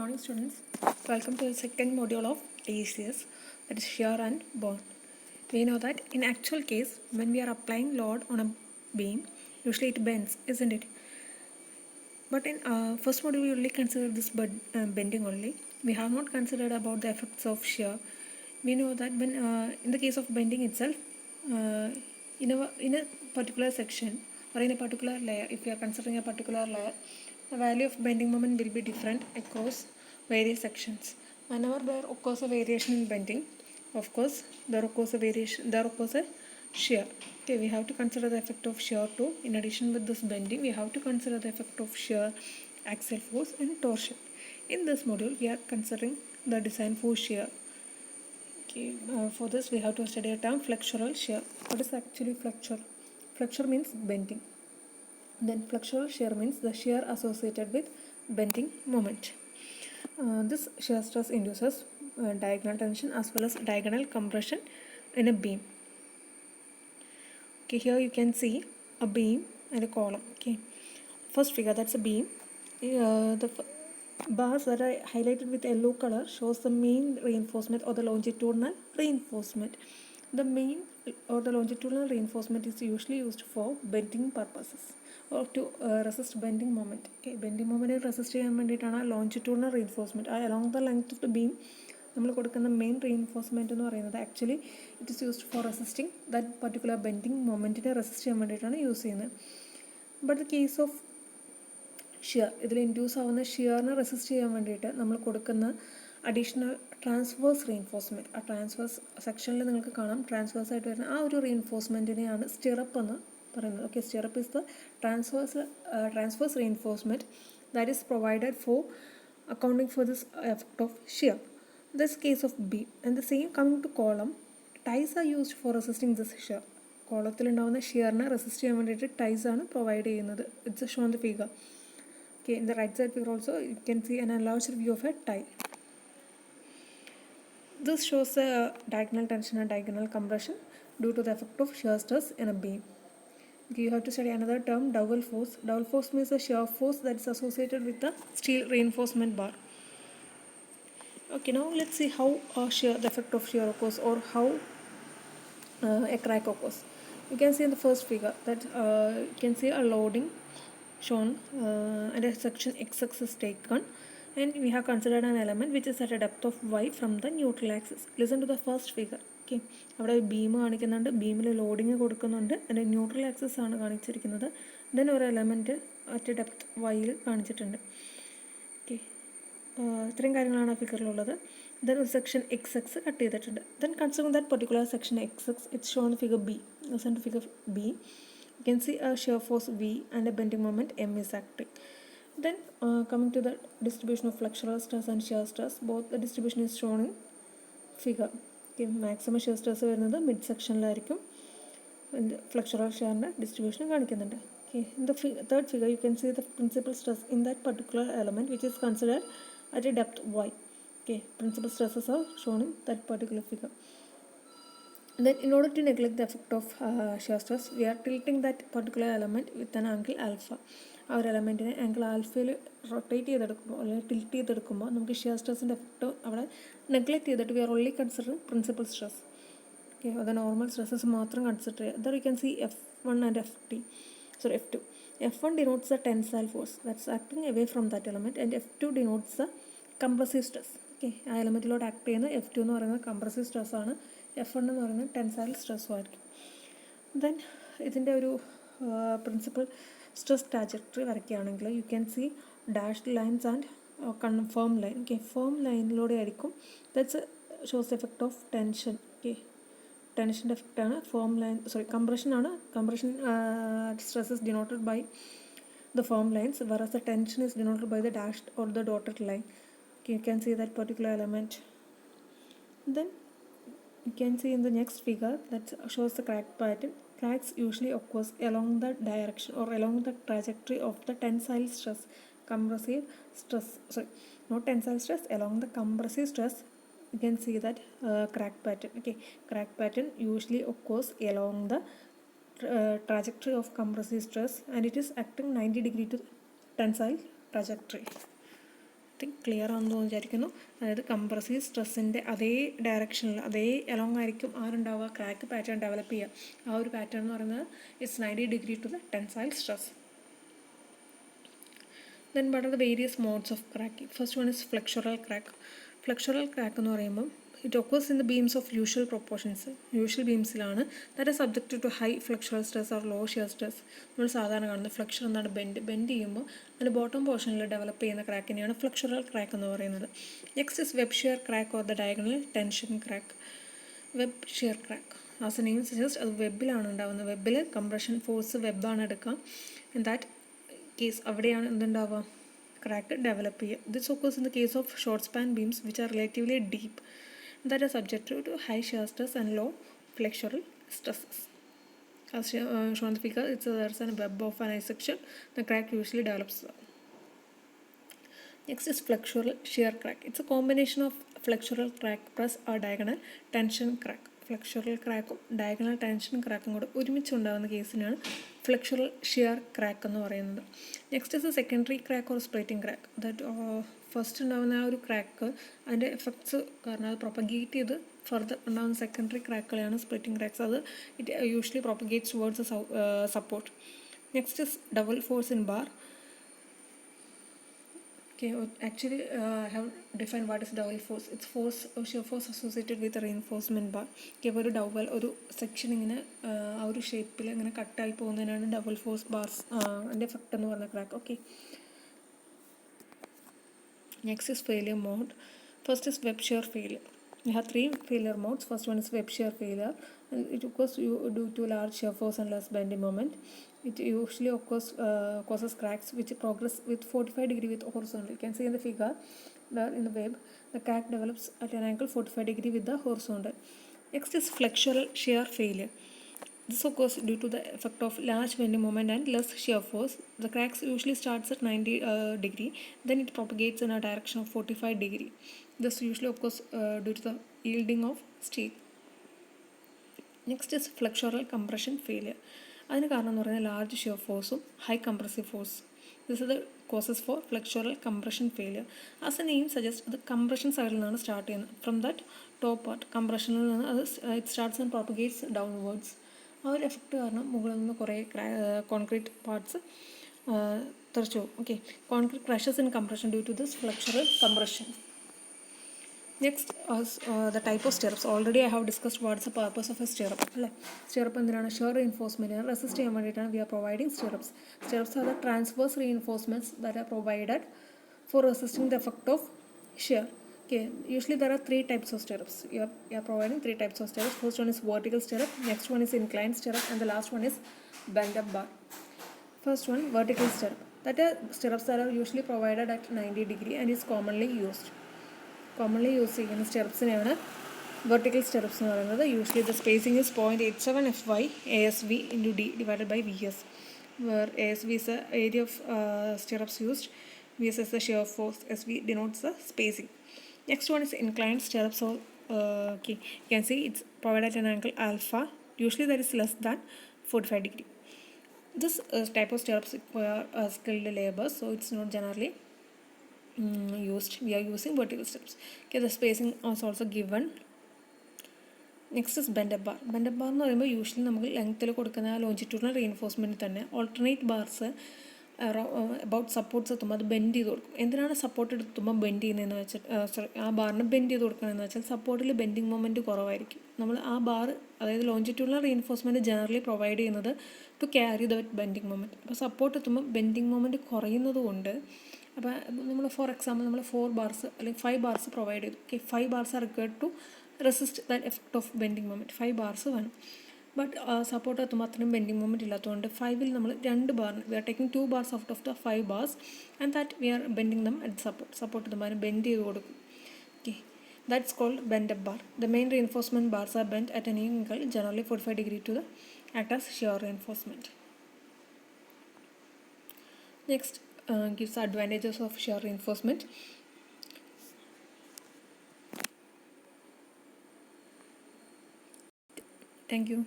morning, students. Welcome to the second module of TCS, that is shear and bond. We know that in actual case, when we are applying load on a beam, usually it bends, isn't it? But in first module, we only consider this bending only. We have not considered about the effects of shear. We know that when in the case of bending itself, uh, in a particular section or in a particular layer, if we are considering a particular layer, the value of bending moment will be different across various sections. Whenever there occurs a variation in bending, of course, there occurs a shear. Okay, we have to consider the effect of shear too. In addition with this bending, we have to consider the effect of shear, axial force and torsion. In this module, we are considering the design for shear. Okay, for this we have to study a term flexural shear. What is actually flexure? Flexure means bending. Then flexural shear means the shear associated with bending moment. This shear stress induces diagonal tension as well as diagonal compression in a beam. Okay, here you can see a beam and a column. Okay, first figure, that's a beam. The bars that are highlighted with yellow color shows the main reinforcement or the longitudinal reinforcement. The main or the longitudinal reinforcement is usually used for bending purposes or to resist bending moment. Okay, bending moment resist ചെയ്യാൻ വേണ്ടിയിട്ടാണ് longitudinal reinforcement. Along the length of the beam നമ്മൾ കൊടുക്കുന്ന main reinforcement എന്ന് പറയുന്നത് actually it is used for resisting that particular bending മൊമെൻറ്റിനെ resist ചെയ്യാൻ വേണ്ടിയിട്ടാണ് use ചെയ്യുന്നത്. But the case of shear, ഇതിൽ ഇൻഡ്യൂസ് ആവുന്ന ഷിയറിനെ റെസിസ്റ്റ് ചെയ്യാൻ വേണ്ടിയിട്ട് നമ്മൾ കൊടുക്കുന്ന അഡീഷണൽ ട്രാൻസ്വേഴ്സ് റീഇൻഫോഴ്സ്മെൻറ്റ്, ആ ട്രാൻസ്വേഴ്സ് സെക്ഷനിൽ നിങ്ങൾക്ക് കാണാം ട്രാൻസ്വേഴ്സ് ആയിട്ട് വരുന്ന ആ ഒരു റീഇൻഫോഴ്സ്മെൻറ്റിനെയാണ് സ്റ്റിറപ്പ് എന്ന് പറയുന്നത്. Okay, stirrup is the transverse reinforcement that is provided four accounting for this effect of shear. This case of beam and the same coming to column, ties are used for resisting this shear. കോളത്തിൽ ഉണ്ടാകുന്ന ഷിയറിനെ resist ചെയ്യാൻ വേണ്ടിയിട്ട് ties ആണ് provide ചെയ്യുന്നത്. It's shown the figure. Okay, in the right side figure also you can see an enlarged view of a tie. This shows a diagonal tension and diagonal compression due to the effect of shear stress in a beam. Okay, you have to study another term, dowel force. Dowel force means the shear force that is associated with the steel reinforcement bar. Okay, now let's see how the effect of shear occurs or how a crack occurs. You can see in the first figure that you can see a loading shown and a section XX is taken, and we have considered an element which is at a depth of y from the neutral axis. Listen to the first figure. Okay, അവിടെ beam കാണിക്കുന്നുണ്ട്, ബീമിൽ loading കൊടുക്കുന്നുണ്ട്, അതിൻ്റെ neutral axis ആണ് കാണിച്ചിരിക്കുന്നത്. Then ഒരു element at depth വൈയിൽ കാണിച്ചിട്ടുണ്ട്. Okay, ഇത്രയും കാര്യങ്ങളാണ് ആ ഫിഗറിലുള്ളത്. ദെൻ ഒരു സെക്ഷൻ XX കട്ട് ചെയ്തിട്ടുണ്ട്. Then consider that particular section XX, it's shown figure B. Listen to figure B. You can see a shear force V and a bending moment M is acting. Then coming to the distribution of flexural stress and shear stress, both the distribution is shown in figure. Okay, maximum shear stress വരുന്നത് mid സെക്ഷനിലായിരിക്കും. ഫ്ലെക്സുറൽ ഷിയറിൻ്റെ distribution കാണിക്കുന്നുണ്ട്. Okay, in the third figure you can see the principal stress in that particular element which is considered at a depth y. Okay, principal stresses are shown in that particular figure. Then in order to neglect the effect of shear stress, we are tilting that particular element with an angle alpha. ആ ഒരു എലമെൻറ്റിനെ angle ആൽഫയിൽ rotate ചെയ്തെടുക്കുമ്പോൾ അല്ലെങ്കിൽ tilt ചെയ്തെടുക്കുമ്പോൾ നമുക്ക് shear സ്ട്രെസ്സിൻ്റെ effect അവിടെ neglect ചെയ്തിട്ട് we are only considering principal stress. Okay, അത് നോർമൽ സ്ട്രെസ്സസ് മാത്രം കൺസിഡർ ചെയ്യുക. There you can see F1 and F2. F1 denotes the tensile force that's acting away from that element and F2 denotes the compressive stress. Okay, ആ എലമെൻറ്റിലോട്ട് act ചെയ്യുന്ന F2 എന്ന് പറയുന്നത് compressive സ്ട്രെസ്സാണ്, F1 എന്ന് പറയുന്നത് tensile സ്ട്രെസ്സും ആയിരിക്കും. Then ഇതിൻ്റെ ഒരു പ്രിൻസിപ്പൽ സ്ട്രെസ് ട്രാജക്ടറി വരയ്ക്കുകയാണെങ്കിൽ you can see dashed lines and firm line. Okay, firm ലൈനിലൂടെ ആയിരിക്കും that's shows effect of tension. Okay, ടെൻഷൻ്റെ എഫക്റ്റാണ്. ഫേം ലൈൻ കംപ്രഷനാണ്. Compression stress is denoted by the firm lines, whereas the tension is denoted by the dashed or the dotted line. Okay, you can see that particular element. Then you can see in the next figure that shows the crack pattern. Cracks usually occurs along the direction or along the trajectory of the tensile stress, compressive stress. Sorry, not tensile stress, along the compressive stress. You can see that crack pattern. Okay, crack pattern usually occurs along the trajectory of compressive stress and it is acting 90 degree to tensile trajectory. Think clear ആണെന്ന് വിചാരിക്കുന്നു. അതായത് compressive സ്ട്രെസ്സിൻ്റെ അതേ ഡയറക്ഷനിൽ അതേ along ആയിരിക്കും ആരുണ്ടാവുക, crack pattern develop ചെയ്യുക. ആ ഒരു പാറ്റേൺ എന്ന് പറയുന്നത് it's 90 degree to the tensile stress. Then what are the various modes of cracking? First one is flexural crack. Flexural crack എന്ന് പറയുമ്പോൾ it occurs in the beams of usual proportions. Usual ബീംസിലാണ് that are subjected to high flexural stress or low shear stress. നമ്മൾ സാധാരണ കാണുന്നത് flexure എന്താണ് bend ചെയ്യുമ്പോൾ അതിൻ്റെ bottom പോർഷനിൽ ഡെവലപ്പ് ചെയ്യുന്ന ക്രാക്കിനെയാണ് ഫ്ലെക്ചറൽ ക്രാക്ക് എന്ന് പറയുന്നത്. Next is web shear crack or the diagonal tension crack. Web shear crack as a name suggest അത് വെബിലാണ് ഉണ്ടാകുന്നത്. വെബിൽ കംപ്രഷൻ ഫോഴ്സ് വെബാണ് എടുക്കുക. ആൻഡ് ദാറ്റ് കേസ് അവിടെയാണ് എന്തുണ്ടാവുക, ക്രാക്ക് ഡെവലപ്പ് ചെയ്യുക. This occurs in the case of short span beams which are relatively deep that are subjected to high shear stress and low flexural stresses. As shown in the figure, there's a web of an I section. The crack usually develops. Next is flexural shear crack. It's a combination of flexural crack plus or diagonal tension crack. Flexural ക്രാക്കും diagonal tension ക്രാക്കും കൂടെ ഒരുമിച്ചുണ്ടാകുന്ന കേസിനാണ് flexural shear crack എന്ന് പറയുന്നത്. Next is a secondary crack or splitting crack. That first ഉണ്ടാകുന്ന ആ ഒരു ക്രാക്ക് അതിൻ്റെ എഫക്ട്സ് കാരണം അത് പ്രൊപ്പഗേറ്റ് ചെയ്ത് ഫർദർ ഉണ്ടാകുന്ന സെക്കൻഡറി ക്രാക്കുകളെയാണ് സ്പ്ലിറ്റിംഗ് ക്രാക്സ്. അത് it usually propagates towards support. Next is double force in bar. Okay, actually I have defined what is double force. It's force or shear force associated with a reinforcement bar. Okay, ഒരു double ഒരു section ഇങ്ങനെ ആ ഒരു ഷേപ്പിൽ ഇങ്ങനെ കട്ടായി പോകുന്നതിനാണ് double force bars അതിൻ്റെ എഫക്റ്റ് എന്ന് പറഞ്ഞ crack. Okay, next is failure mode. First is web shear failure. We have three failure modes. First one is web shear failure. It occurs due to large shear force and less bending moment. It usually causes cracks which progress with 45 degree with horizontal. You can see in the figure there in the web, the crack develops at an angle 45 degree with the horizontal. Next is flexural shear failure. This occurs due to the effect of large bending moment and less shear force. The cracks usually starts at 90 degree, then it propagates in a direction of 45 degree. This usually occurs due to the yielding of steel. Next is flexural compression failure. അതിന് കാരണം എന്ന് പറയുന്നത് large shear ഫോഴ്സും high compressive force. This is the causes for flexural compression failure. As a name suggest അത് compression സൈഡിൽ നിന്നാണ് start ചെയ്യുന്നത്. From that top part കംപ്രഷനിൽ നിന്ന് അത് it starts and propagates downwards. ആ ഒരു എഫക്റ്റ് കാരണം മുകളിൽ നിന്ന് കുറേ കോൺക്രീറ്റ് പാർട്സ് തെറിച്ചു പോകും. Okay, concrete crashes in compression due to this flexural compression. Next is the type of stirrups. Already I have discussed what is the purpose of a stirrup. Stirrup എന്തിനാണ്? Share റീഇൻഫോഴ്സ്മെൻറ്റിന് resist ചെയ്യാൻ വേണ്ടിയിട്ടാണ് we are providing stirrups. Stirrups are the transverse reinforcements that are provided for resisting the effect of shear. Okay, usually there are three types of stirrups. You are providing three types of stirrups. First one is vertical stirrup, next one is inclined stirrup, and the last one is bend up bar. First one, vertical stirrup. That are stirrups that are usually provided at 90 degree and is commonly used. Commonly use ചെയ്യുന്ന സ്റ്റെറപ്സിനെയാണ് vertical സ്റ്റെറപ്സ് എന്ന് പറയുന്നത്. Usually the spacing is 0.87 FY ASV into D divided by VS, where ASV is the area of stirrups used, VS is the shear force, SV denotes the spacing. Next one is inclined stirrups. So okay, you can see it's provided at an angle alpha. Usually that is less than 45 degree. This type of stirrups require skilled labor, so it's not generally used. We are using vertical stirrups. Okay, the spacing is also given. Next is bend bar. Bend bar എന്ന് പറയുമ്പോൾ usually നമുക്ക് ലെങ്ത്തിൽ കൊടുക്കുന്ന longitudinal reinforcement തന്നെ alternate bars about supports എത്തുമ്പോൾ അത് bend ചെയ്ത് കൊടുക്കും. എന്തിനാണ് സപ്പോർട്ട് എടുത്തുമ്പോൾ ബെൻഡ് ചെയ്യുന്നതെന്ന് വെച്ചാൽ ആ ബാറിന് ബെൻഡ് ചെയ്ത് കൊടുക്കണമെന്ന് വെച്ചാൽ സപ്പോർട്ടിൽ ബെൻഡിങ് മൊമെൻറ്റ് കുറവായിരിക്കും. നമ്മൾ ആ ബാർ അതായത് ലോഞ്ചിറ്റ്യൂഡിനൽ റീഇൻഫോഴ്സ്മെൻറ്റ് ജനറലി പ്രൊവൈഡ് ചെയ്യുന്നത് to carry the bending moment. അപ്പോൾ സപ്പോർട്ട് എത്തുമ്പോൾ ബെൻഡിങ് മൊമെൻറ്റ് കുറയുന്നത് കൊണ്ട് അപ്പോൾ നമ്മൾ ഫോർ എക്സാമ്പിൾ നമ്മൾ 4 ബാർസ് അല്ലെങ്കിൽ 5 ബാർസ് പ്രൊവൈഡ് ചെയ്തു. Okay, 5 bars are required to resist that effect of bending moment. 5 bars വേണം. ബട്ട് സപ്പോർട്ട് എത്തുമ്പോൾ അത്രയും ബെൻഡിങ് മൊമെൻറ്റ് ഇല്ലാത്തതുകൊണ്ട് 5ൽ നമ്മൾ 2 ബാറിന് we are taking 2 bars out of the 5 bars and that we are bending them at support എത്തുമ്പോൾ അതിന് bend ചെയ്ത് കൊടുക്കും. Okay, that's called bend up bar. The main reinforcement bars are bend at N angle generally 45 degree to the act as shear reinforcement. Next gives advantages of shear reinforcement. Thank you.